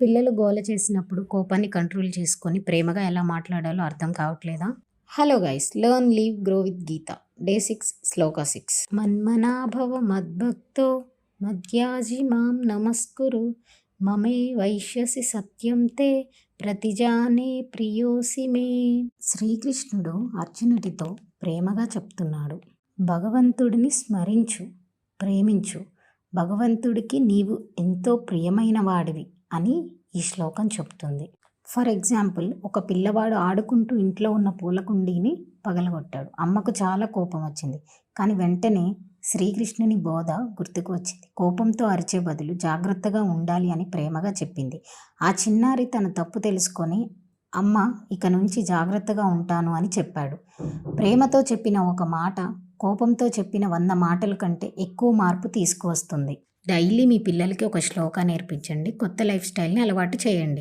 పిల్లలు గోల చేసినప్పుడు కోపాన్ని కంట్రోల్ చేసుకొని ప్రేమగా ఎలా మాట్లాడాలో అర్థం కావట్లేదా? Hello guys, learn live grow with Gita. Day 6 shloka 6. మన్మనాభవ మద్భక్తో మద్యాజి మాం నమస్కురు మమే వైష్యసి సత్యం తే ప్రతిజానే ప్రియోసి మే. శ్రీకృష్ణుడు అర్జునుడితో ప్రేమగా చెప్తున్నాడు, భగవంతుడిని స్మరించు, ప్రేమించు, భగవంతుడికి నీవు ఎంతో ప్రియమైన వాడివి అని ఈ శ్లోకం చెప్తుంది. ఫర్ ఎగ్జాంపుల్, ఒక పిల్లవాడు ఆడుకుంటూ ఇంట్లో ఉన్న పూల కుండీని పగలగొట్టాడు. అమ్మకు చాలా కోపం వచ్చింది. కానీ వెంటనే శ్రీకృష్ణుని బోధ గుర్తుకు వచ్చింది. కోపంతో అరిచే బదులు జాగ్రత్తగా ఉండాలి అని ప్రేమగా చెప్పింది. ఆ చిన్నారి తన తప్పు తెలుసుకొని, అమ్మ ఇక నుంచి జాగ్రత్తగా ఉంటాను అని చెప్పాడు. ప్రేమతో చెప్పిన ఒక మాట కోపంతో చెప్పిన 100 మాటల కంటే ఎక్కువ మార్పు తీసుకువస్తుంది. డైలీ మీ పిల్లలకి ఒక శ్లోకా నేర్పించండి. కొత్త లైఫ్ స్టైల్ని అలవాటు చేయండి.